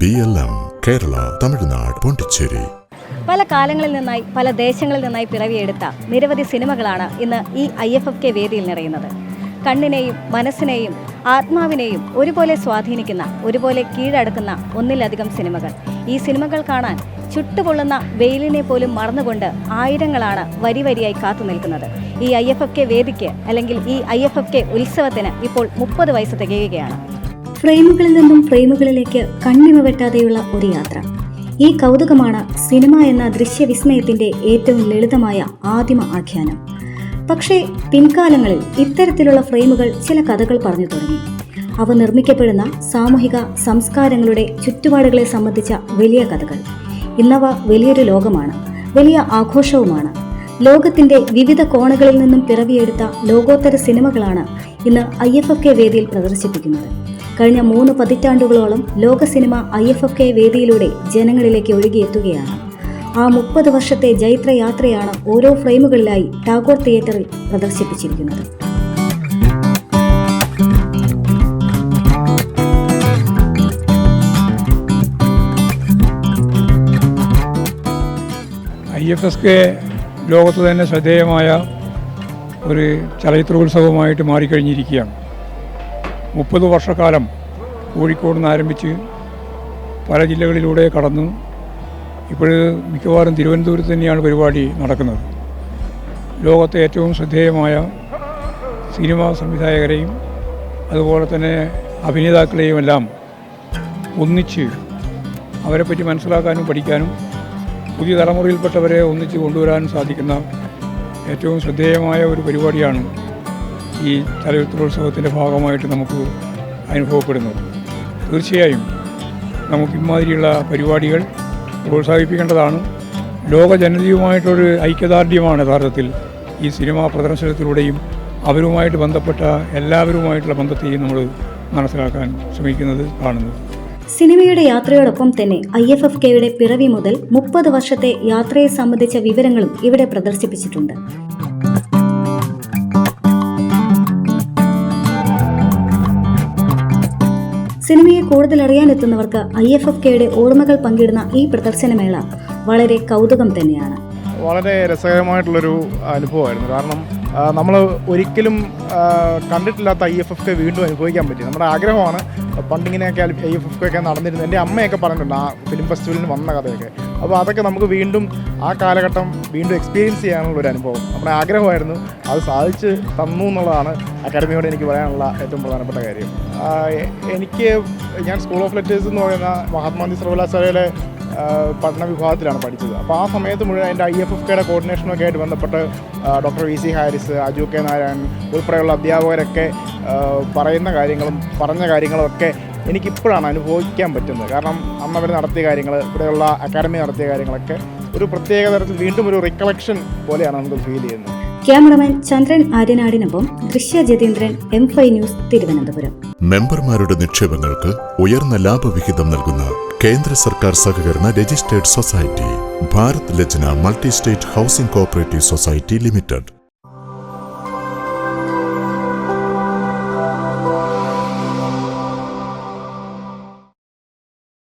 BLM Kerala, Tamil Nadu, Pondicherry. പല കാലങ്ങളിൽ നിന്നായി പല ദേശങ്ങളിൽ നിന്നായി പിറവിയെടുത്ത നിരവധി സിനിമകളാണ് ഇന്ന് ഈ IFFK വേദിയിൽ നിറയുന്നത്. കണ്ണിനെയും മനസ്സിനെയും ആത്മാവിനെയും ഒരുപോലെ സ്വാധീനിക്കുന്ന, ഒരുപോലെ കീഴടക്കുന്ന ഒന്നിലധികം സിനിമകൾ. ഈ സിനിമകൾ കാണാൻ ചുട്ടുപൊള്ളുന്ന വെയിലിനെ പോലും മറന്നുകൊണ്ട് ആയിരങ്ങളാണ് വരിവരിയായി കാത്തു നിൽക്കുന്നത്. ഈ IFFK വേദിക്ക് അല്ലെങ്കിൽ ഈ IFFK ഉത്സവത്തിന് ഇപ്പോൾ 30 വയസ്സ് തികയുകയാണ്. ഫ്രെയിമുകളിൽ നിന്നും ഫ്രെയിമുകളിലേക്ക് കണ്ണിമ വെട്ടാതെയുള്ള ഒരു യാത്ര. ഈ കൗതുകമാണ് സിനിമ എന്ന ദൃശ്യവിസ്മയത്തിന്റെ ഏറ്റവും ലളിതമായ ആദിമ ആഖ്യാനം. പക്ഷേ പിൻകാലങ്ങളിൽ ഇത്തരത്തിലുള്ള ഫ്രെയിമുകൾ ചില കഥകൾ പറഞ്ഞു തുടങ്ങി. അവ നിർമ്മിക്കപ്പെടുന്ന സാമൂഹിക സംസ്കാരങ്ങളുടെ ചുറ്റുപാടുകളെ സംബന്ധിച്ച വലിയ കഥകൾ. ഇന്നവ വലിയൊരു ലോകമാണ്, വലിയ ആഘോഷവുമാണ്. ലോകത്തിന്റെ വിവിധ കോണുകളിൽ നിന്നും പിറവിയെടുത്ത ലോകോത്തര സിനിമകളാണ് ഇന്ന് IFFK വേദിയിൽ പ്രദർശിപ്പിക്കുന്നത്. കഴിഞ്ഞ 3 പതിറ്റാണ്ടുകളോളം ലോക സിനിമ IFFK വേദിയിലൂടെ ജനങ്ങളിലേക്ക് ഒഴുകിയെത്തുകയാണ്. ആ 30 വർഷത്തെ ജൈത്രയാത്രയാണ് ഓരോ ഫ്രെയിമുകളിലായി ടാഗോർ തിയേറ്ററിൽ പ്രദർശിപ്പിച്ചിരിക്കുന്നത്. IFFK ലോകത്ത് തന്നെ ശ്രദ്ധേയമായ ഒരു ചലച്ചിത്രോത്സവമായിട്ട് മാറിക്കഴിഞ്ഞിരിക്കുകയാണ്. 30 വർഷക്കാലം കോഴിക്കോട് നിന്ന് ആരംഭിച്ച് പല ജില്ലകളിലൂടെ കടന്ന് ഇപ്പോൾ മിക്കവാറും തിരുവനന്തപുരത്ത് തന്നെയാണ് പരിപാടി നടക്കുന്നത്. ലോകത്തെ ഏറ്റവും ശ്രദ്ധേയമായ സിനിമാ സംവിധായകരെയും അതുപോലെ തന്നെ അഭിനേതാക്കളെയും എല്ലാം ഒന്നിച്ച് അവരെപ്പറ്റി മനസ്സിലാക്കാനും പഠിക്കാനും പുതിയ തലമുറയിൽപ്പെട്ടവരെ ഒന്നിച്ച് കൊണ്ടുവരാനും സാധിക്കുന്ന ഏറ്റവും ശ്രദ്ധേയമായ ഒരു പരിപാടിയാണ് ഈ ചലച്ചിത്രോത്സവത്തിൻ്റെ ഭാഗമായിട്ട് നമുക്ക് അനുഭവപ്പെടുന്നത്. തീർച്ചയായും നമുക്ക് ഇമാതിരിയുള്ള പരിപാടികൾ പ്രോത്സാഹിപ്പിക്കേണ്ടതാണ്. ലോക ജനതയുമായിട്ടൊരു ഐക്യദാർഢ്യമാണ് യഥാർത്ഥത്തിൽ ഈ സിനിമാ പ്രദർശനത്തിലൂടെയും അവരുമായിട്ട് ബന്ധപ്പെട്ട എല്ലാവരുമായിട്ടുള്ള ബന്ധത്തെയും നമ്മൾ മനസ്സിലാക്കാൻ ശ്രമിക്കുന്നത് കാണുന്നത്. സിനിമയുടെ യാത്രയോടൊപ്പം തന്നെ IFFKയുടെ പിറവി മുതൽ 30 വർഷത്തെ യാത്രയെ സംബന്ധിച്ച വിവരങ്ങളും ഇവിടെ പ്രദർശിപ്പിച്ചിട്ടുണ്ട്. സിനിമയെ കൂടുതൽ അറിയാനെത്തുന്നവർക്ക് IFFKയുടെ ഓർമ്മകൾ പങ്കിടുന്ന ഈ പ്രദർശനമേള വളരെ കൗതുകം തന്നെയാണ്. വളരെ രസകരമായിട്ടുള്ളൊരു അനുഭവമായിരുന്നു. കാരണം നമ്മൾ ഒരിക്കലും കണ്ടിട്ടില്ലാത്ത IFFK വീണ്ടും അനുഭവിക്കാൻ പറ്റി. നമ്മുടെ ആഗ്രഹമാണ്. പണ്ടിങ്ങനെയൊക്കെ IFFK ഒക്കെ നടന്നിരുന്നത് എൻ്റെ അമ്മയൊക്കെ പറഞ്ഞിട്ടുണ്ട്, ആ ഫിലിം ഫെസ്റ്റിവലിന് വന്ന കഥയൊക്കെ. അപ്പോൾ അതൊക്കെ നമുക്ക് വീണ്ടും ആ കാലഘട്ടം വീണ്ടും എക്സ്പീരിയൻസ് ചെയ്യാനുള്ളൊരു അനുഭവം നമ്മുടെ ആഗ്രഹമായിരുന്നു. അത് സാധിച്ച് തന്നു എന്നുള്ളതാണ് അക്കാദമിയോട് എനിക്ക് പറയാനുള്ള ഏറ്റവും പ്രധാനപ്പെട്ട കാര്യം. ഞാൻ സ്കൂൾ ഓഫ് ലെറ്റേഴ്സ് എന്ന് പറയുന്ന മഹാത്മാഗാന്ധി സർവകലാശാലയിലെ പഠന വിഭാഗത്തിലാണ് പഠിച്ചത്. അപ്പോൾ ആ സമയത്ത് മുഴുവൻ എൻ്റെ IFFKയുടെ കോർഡിനേഷനൊക്കെ ആയിട്ട് ബന്ധപ്പെട്ട് doctor VC Haris, Aju K Narayanan ഉൾപ്പെടെയുള്ള അധ്യാപകരൊക്കെ പറഞ്ഞ കാര്യങ്ങളും ഒക്കെ എനിക്കിപ്പോഴാണ് അനുഭവിക്കാൻ പറ്റുന്നത്. കാരണം അന്ന് അവർ നടത്തിയ കാര്യങ്ങൾ, ഇവിടെയുള്ള അക്കാദമി നടത്തിയ കാര്യങ്ങളൊക്കെ ഒരു പ്രത്യേക തരത്തിൽ വീണ്ടും ഒരു റിക്കളക്ഷൻ പോലെയാണ് നമുക്ക് ഫീൽ ചെയ്യുന്നത്. ക്യാമറമാൻ ചന്ദ്രൻ ആര്യനാടിനൊപ്പം ദൃശ്യ ജതീന്ദ്രൻ, M5 ന്യൂസ്, തിരുവനന്തപുരം. മെമ്പർമാരുടെ നിക്ഷേപങ്ങൾക്ക് ഉയർന്ന ലാഭവിഹിതം നൽകുന്ന കേന്ദ്ര സർക്കാർ സഹകരണ registered society Bharat Lajna multi state housing cooperative society limited.